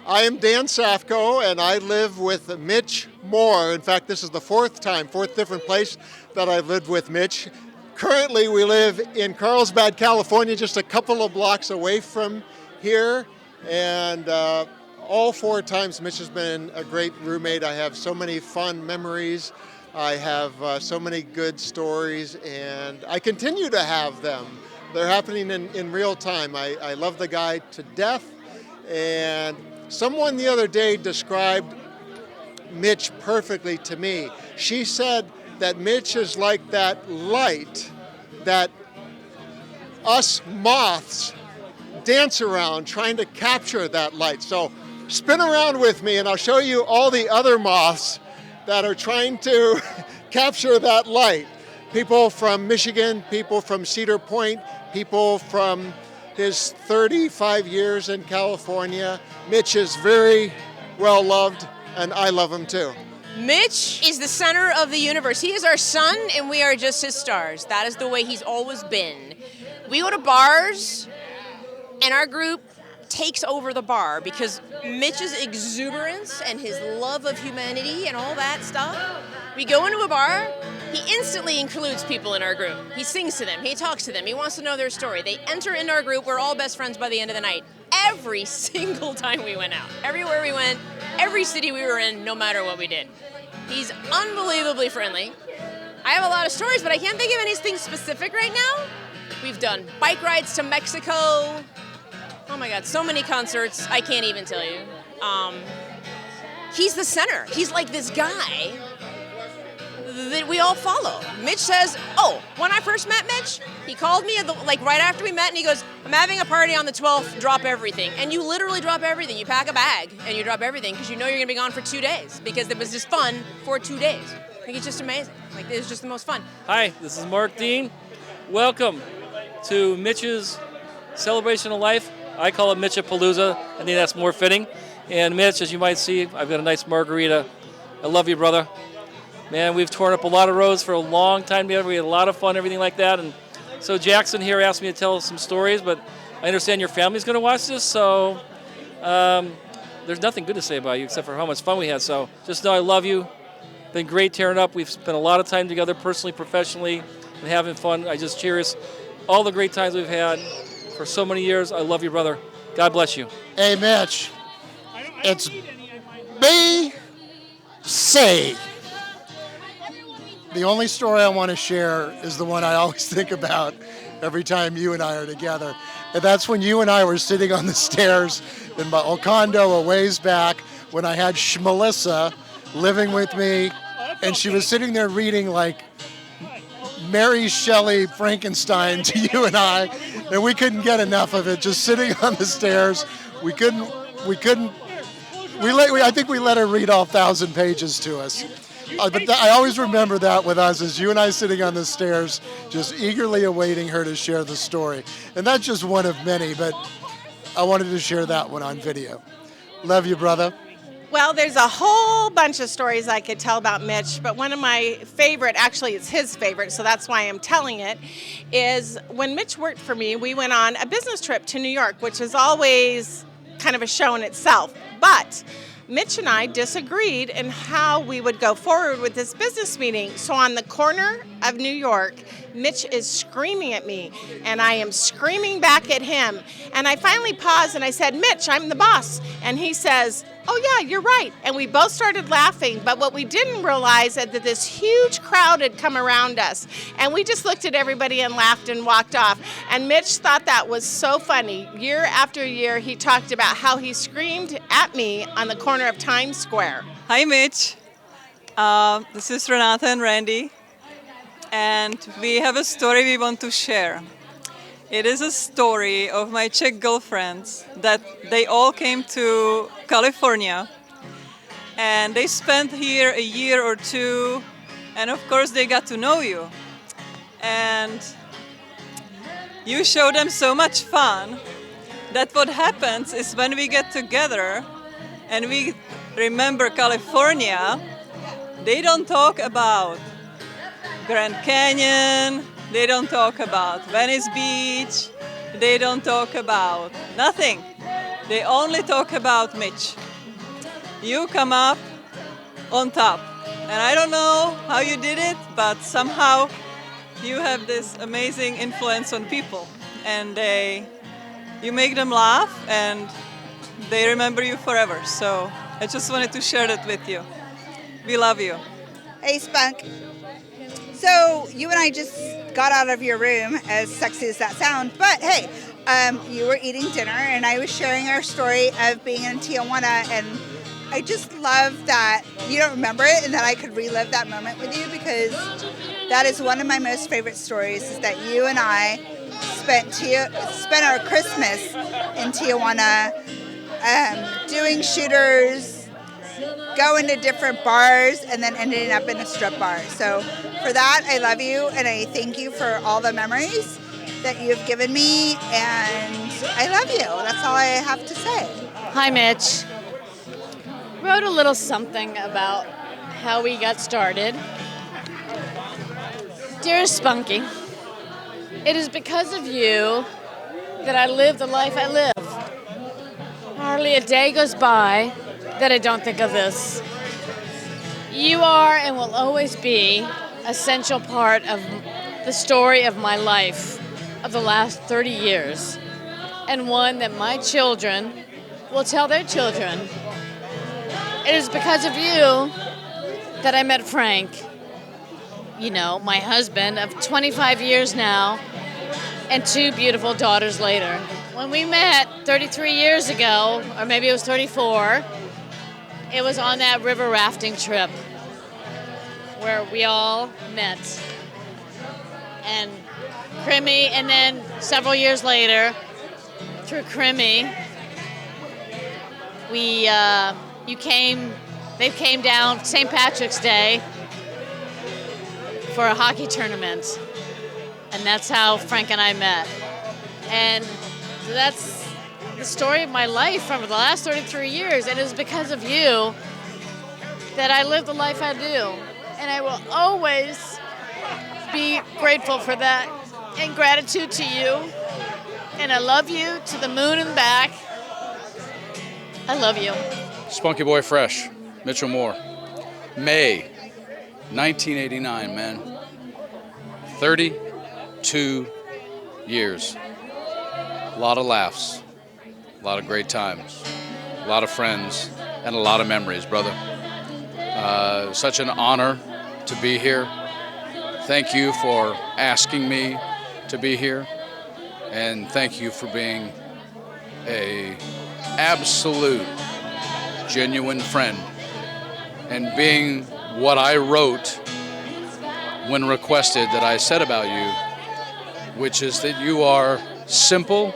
I am Dan Safko, and I live with Mitch Moore. In fact, this is the fourth different place that I've lived with Mitch. Currently, we live in Carlsbad, California, just a couple of blocks away from here. And all four times, Mitch has been a great roommate. I have so many fun memories. I have so many good stories, and I continue to have them. They're happening in real time. I love the guy to death. And someone the other day described Mitch perfectly to me. She said that Mitch is like that light that us moths dance around trying to capture that light. So spin around with me and I'll show you all the other moths that are trying to capture that light. People from Michigan, people from Cedar Point, people from his 35 years in California. Mitch is very well loved, and I love him too. Mitch is the center of the universe. He is our sun, and we are just his stars. That is the way he's always been. We go to bars, and our group takes over the bar because Mitch's exuberance and his love of humanity and all that stuff. We go into a bar, he instantly includes people in our group. He sings to them, he talks to them, he wants to know their story. They enter into our group, we're all best friends by the end of the night. Every single time we went out, everywhere we went, every city we were in, no matter what we did. He's unbelievably friendly. I have a lot of stories, but I can't think of anything specific right now. We've done bike rides to Mexico. Oh my God, so many concerts, I can't even tell you. He's the center. He's like this guy that we all follow. Mitch says, when I first met Mitch, he called me right after we met and he goes, I'm having a party on the 12th, drop everything. And you literally drop everything. You pack a bag and you drop everything because you know you're gonna be gone for 2 days because it was just fun for 2 days. It's just amazing. It was just the most fun. Hi, this is Mark Dean. Welcome to Mitch's Celebration of Life. I call it Mitchapalooza. I think that's more fitting. And Mitch, as you might see, I've got a nice margarita. I love you, brother. Man, we've torn up a lot of roads for a long time together. We had a lot of fun, everything like that. And so Jackson here asked me to tell some stories, but I understand your family's going to watch this, so there's nothing good to say about you except for how much fun we had. So just know I love you. Been great tearing up. We've spent a lot of time together personally, professionally, and having fun. I just cherish all the great times we've had for so many years. I love you, brother. God bless you. Hey, Mitch. It's B.C. The only story I want to share is the one I always think about every time you and I are together. And that's when you and I were sitting on the stairs in my old condo a ways back when I had Melissa living with me, and she was sitting there reading like Mary Shelley Frankenstein to you and I, and we couldn't get enough of it, just sitting on the stairs. I think we let her read all 1,000 pages to us. But I always remember that with us, as you and I sitting on the stairs, just eagerly awaiting her to share the story. And that's just one of many, but I wanted to share that one on video. Love you, brother. Well, there's a whole bunch of stories I could tell about Mitch, but one of my favorite, actually it's his favorite, so that's why I'm telling it, is when Mitch worked for me, we went on a business trip to New York, which is always kind of a show in itself. But Mitch and I disagreed in how we would go forward with this business meeting. So on the corner of New York, Mitch is screaming at me, and I am screaming back at him. And I finally paused and I said, Mitch, I'm the boss. And he says, oh yeah, you're right. And we both started laughing, but what we didn't realize is that this huge crowd had come around us, and we just looked at everybody and laughed and walked off. And Mitch thought that was so funny. Year after year, he talked about how he screamed at me on the corner of Times Square. Hi, Mitch. This is Renata and Randy, and we have a story we want to share. It is a story of my Czech girlfriends that they all came to California and they spent here a year or two, and of course they got to know you. And you show them so much fun that what happens is when we get together and we remember California, they don't talk about Grand Canyon, they don't talk about Venice Beach, they don't talk about nothing. they only talk about Mitch. You come up on top. And I don't know how you did it, but somehow you have this amazing influence on people. And you make them laugh and they remember you forever. So I just wanted to share that with you. We love you. Hey, Spunk. So you and I just got out of your room, as sexy as that sounds, but hey, you were eating dinner and I was sharing our story of being in Tijuana, and I just love that you don't remember it and that I could relive that moment with you, because that is one of my most favorite stories, is that you and I spent our Christmas in Tijuana doing shooters, going to different bars, and then ending up in a strip bar. So for that, I love you, and I thank you for all the memories that you've given me, and I love you. That's all I have to say. Hi, Mitch. Wrote a little something about how we got started. Dearest Spunky, it is because of you that I live the life I live. Hardly a day goes by that I don't think of this. You are and will always be an essential part of the story of my life of the last 30 years, and one that my children will tell their children. It is because of you that I met Frank, you know, my husband of 25 years now, and 2 beautiful daughters later. When we met 33 years ago, or maybe it was 34, it was on that river rafting trip where we all met. And Crimmy, and then several years later, through Crimmy, they came down St. Patrick's Day for a hockey tournament. And that's how Frank and I met. And that's the story of my life from the last 33 years. And it's because of you that I live the life I do. And I will always be grateful for that, and gratitude to you. And I love you to the moon and back. I love you. Spunky Boy Fresh, Mitchell Moore. May 1989, man. 32 years. A lot of laughs, a lot of great times, a lot of friends, and a lot of memories, brother. Such an honor to be here. Thank you for asking me to be here, and thank you for being a absolute genuine friend and being what I wrote when requested that I said about you, which is that you are simple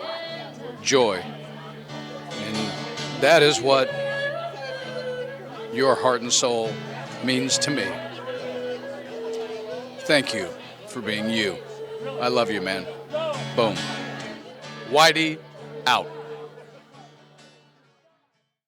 joy. And that is what your heart and soul means to me. Thank you for being you. I love you, man. Boom. Whitey out.